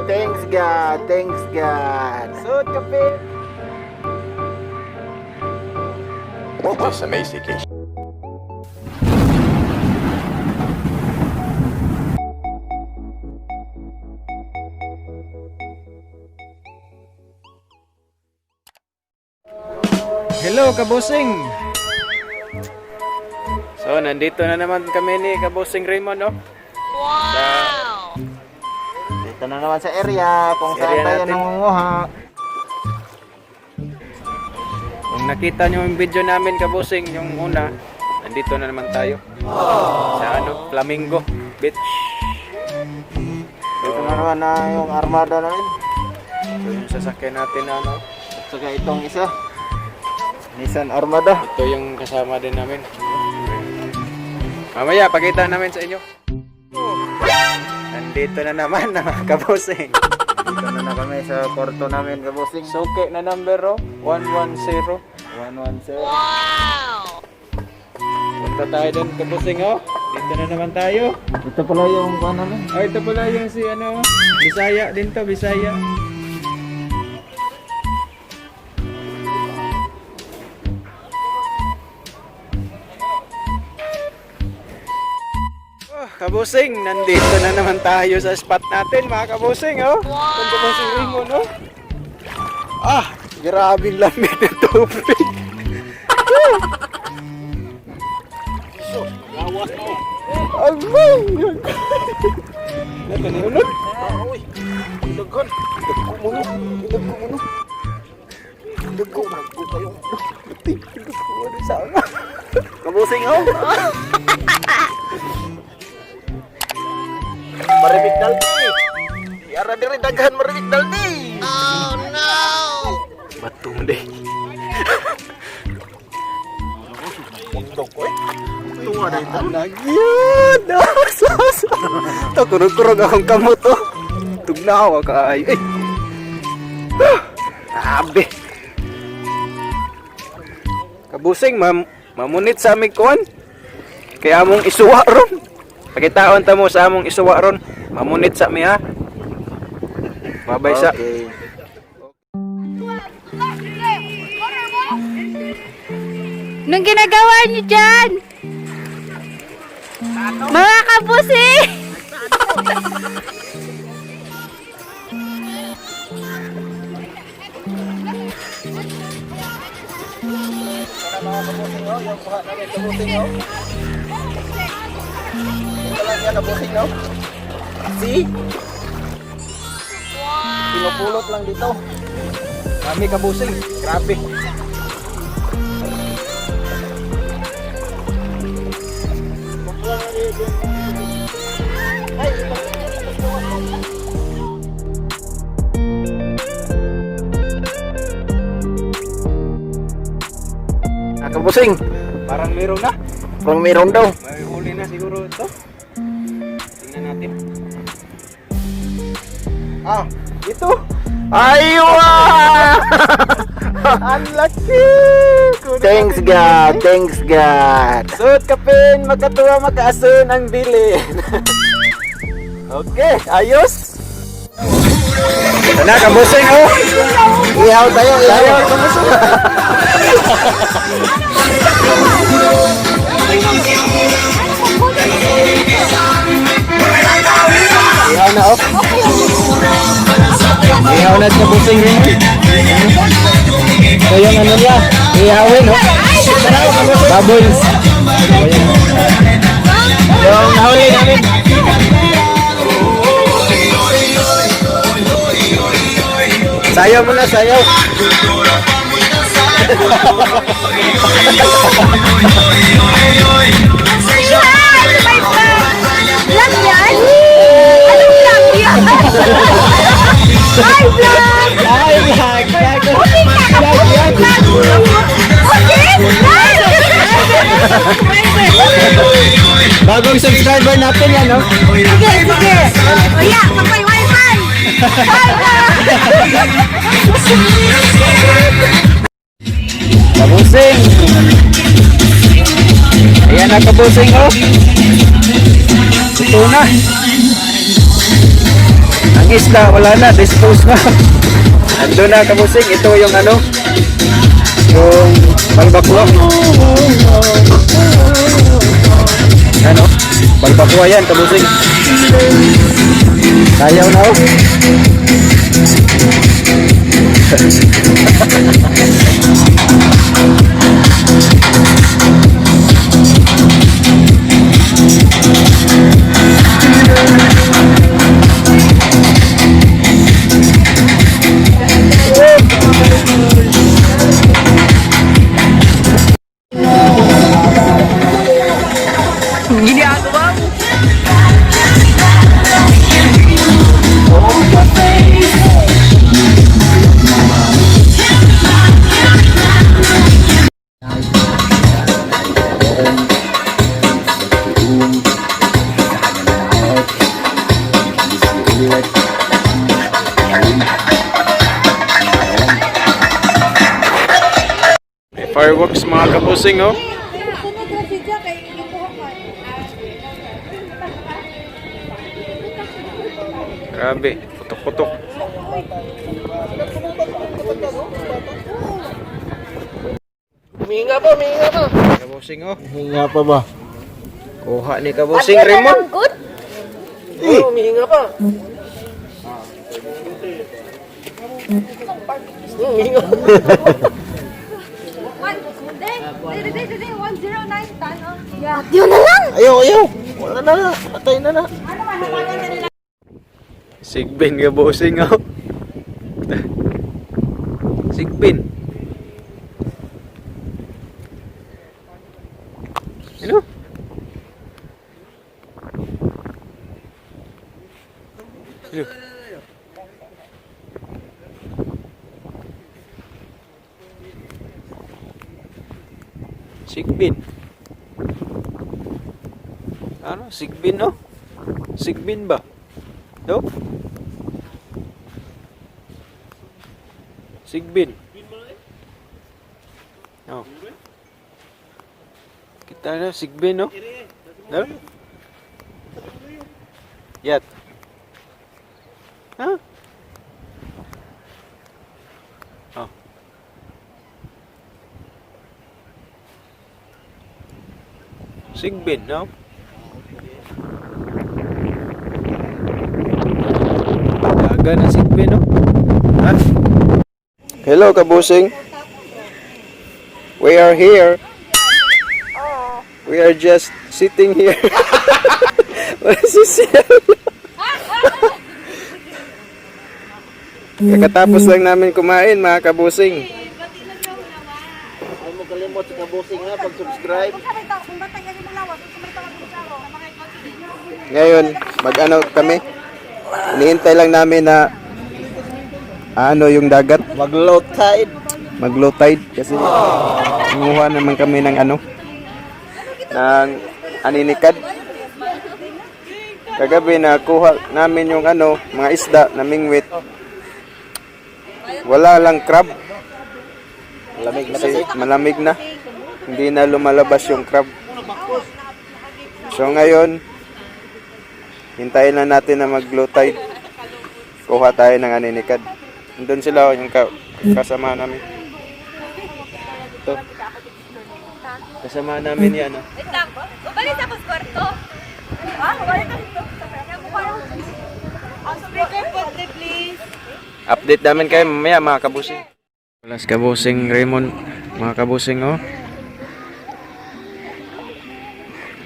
Thanks God, thanks God. Sud kape. Just amazing. Hello, Kabusing! So, nandito na naman kami ni Kabusing Raymond, no? Wow! Dito na naman sa area kung Sa saan area tayo natin. nangunguha. Kung nakita nyo yung video namin, Kabusing, yung una, nandito na naman tayo. Sa Flamingo Beach. Dito na naman na yung armada namin. So, yung sasakyan natin, ano? At saka itong isa. Nissan Armada. Ito yung kasama din namin. Mamaya, pakita namin sa inyo. Nandito na naman, mga Kabusing. Dito na kami sa porto namin, kabusing. Suki na number, 110. 117. Punta tayo doon, Kabusing, oh. Dito na naman tayo. Ito pala yung kuha namin. Oh, ito pala yung si ano, Bisaya din to, Bisaya. Oh, Kabusing, nandito na naman tayo sa spot natin, mga Kabusing, oh. Wow! Ang Kabusing Raymond, oh. Ah, grabe lamig ng tubig. Alay! Natanunod? Uy, ilagan. Ilag ko muna. Ilag ko muna. Ilag ko. Ilag ko kayo. Ilag ko muna sana. Kabusing, oh. Maribig daldi. Yara diri daghan maribig daldi. Oh no. Bato mo deh. Mundok ko eh. Tuwa na ito. Nagyan! Ito, kurog-kurog akong kamot, oh. Tugnawa ka ay. Eh! Grabe! Kabusing, mamunit sa aming kuwan. Kaya among isuwa ron. Pakitaon ta mo sa among isuwa ron. Mamunit sa mi, ha? Mabay sa. Okay. Anong ginagawa niyo dyan? Mga Kabusing! Yung kuha namin kabusing, oh. Ito lang yan, kabusing, oh. See? Pinupulot lang dito. Kami Kabusing. Grabe. Kabusing. Parang meron na. Parang meron daw. May huli na siguro ito. Tingnan natin. Ah, ito. Aywa! Unlucky! Thanks God, thanks God. Suot kapin, magkatuwa magkaasun ang bilin. Okay, ayos. Ito na, Kabusing, oh. Ihaw tayo, ihaw. Ihaw na, oh. Ihaw na, Kabusing, rin. Ito yung ano niya, ihawin, oh. Bubbles. Yung nahuli namin. Sayaw mo na, sayaw. Vlog yan? Anong vlog yan? Hi, vlog! Ay, vlog. Okay ka, vlog! Okay? Bagong subscriber natin yan, no? Sige, sige. Kuya, kapay wifi! Kabusing. Ayan na, Kabusing, oh. Ito na. Ang isda, wala na. Dispose na. Ando na, kabusing. Ito yung ano, yung balbakwa. Ano? Balbakwa yan, kabusing. Sayaw na, oh. May fireworks mga kabusing, oh. Sunod na si Jack ay ibuhok ka. Grabe, putok-putok. Huminga pa, huminga pa. Kabusing, oh. Huminga pa ba? Kuha ni kabusing Raymond. Good. Oo, huminga pa. Huminga. Hindi, 109 tan, oh. Yeah. Yun na lang. Ayaw, ayaw. Wala na na. Patay na na. Ano man, hawakan na nila. Sigbin kabusing, oh. Sigbin. Ano? Ano? Sigbin. Ano? Sigbin, no? Sigbin ba? No? Sigbin. Oh. Kita na Sigbin, no? No? Yat. Ha? Oh. Sigbin, no? Daga na Sigbin, no? Ha? Hello, kabusing. We are here. We are just sitting here. What is this? Kakatapos lang namin kumain, mga kabusing. Huwag mo kalimot sa kabusing ha, pag-subscribe. Kung batang yan yung malawas, sumarita ka sa ako. Ngayon, mag-ano kami? Hinihintay lang namin na ano yung dagat, Mag-low tide. mag-low tide kasi kumuha naman kami ng ano, ng aninikad. Kagabi na kuha namin yung ano, mga isda na mingwit. Wala lang crab. Lamig na Kasi kasi. malamig na. Hindi na lumalabas yung crab. So ngayon, hintayin lang natin na mag-low tide. Kuha tayo ng aninikad. Doon sila, yung kasama namin. Ito. Kasama namin yan. Wait lang, balik ako sa kwarto. Balik ako sa kwarto. Speaker po, please. Update namin kayo mamaya, mga kabusing. Wala si kabusing Raymond, mga kabusing, oh.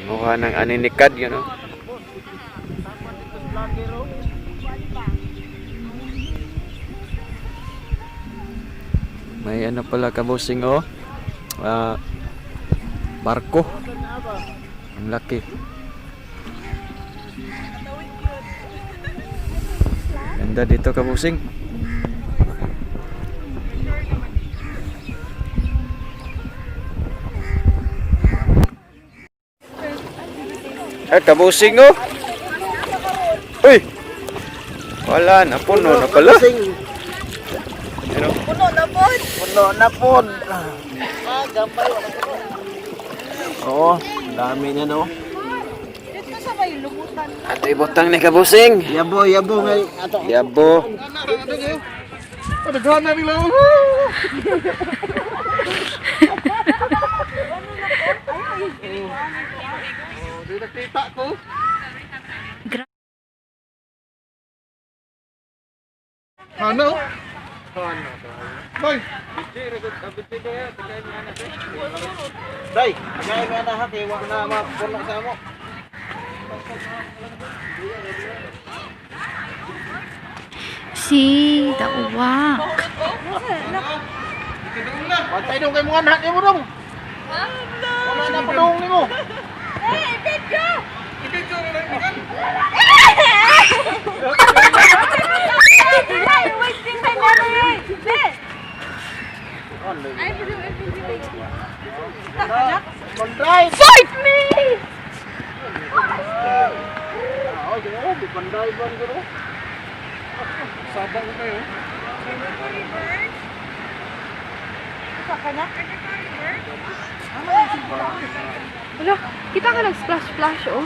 Mukha ng aninikad, yun, oh. May ano pala kabusing, oh. Barko. Ang laki. Ganda dito kabusing. Kabusing, oh. Uy! Wala na, puno na pala. Kabusing. Ano? Puno na po. Puno na po. Gambay. Oo, dami na no. Dito sa may Ato ibutang ni kabusing. Yabo nga ato. Yabo. Nagana nila. Di nakita ko. Ano? Boy. Day, kaya nga na hati, wag na mapuno sa mo. Si Dawa. Patay dong kay mga anak mo dong. Wala na padong nimo. Fight me! Sabang ko kayo. Wala, kita ka nag-splash-splash, oh.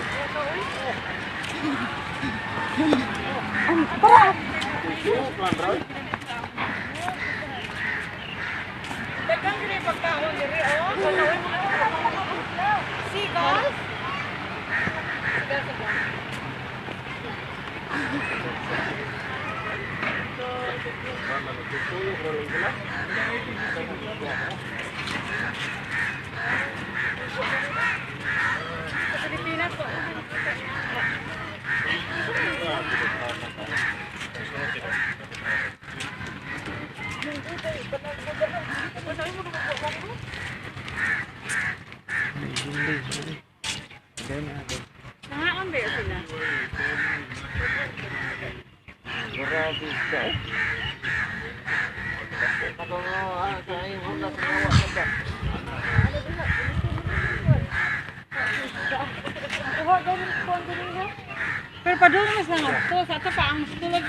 Pero padung mas lang ako. Sa ito pa ang tulog.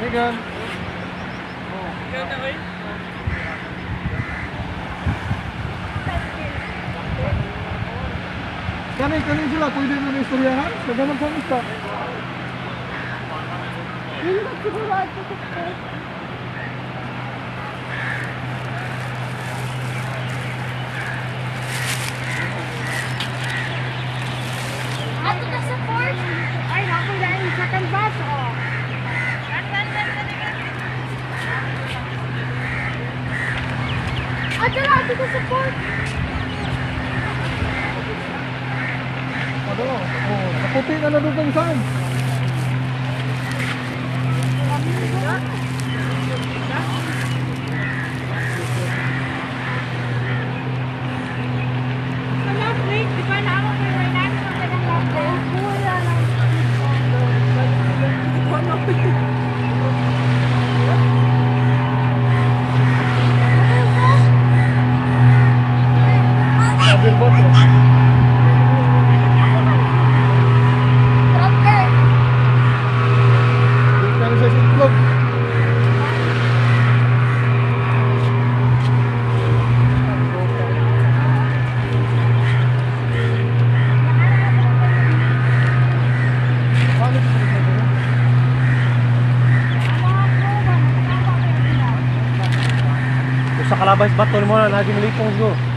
Megan. Kanin sila, pwede na istoryahan? Nagaman sa mista. Ato na sa port. Ay, naku dahil sa kanbas, oh. Ato na, ato na sa port. Ano? Oh, naputi na doon kung saan. Last week, di ba na ako kay Raynan sa kanyang last day? Wala lang. Sabi ko to. Trucker. Tingnan sa itlog. Sa kalabas bato mo na naging lipong go.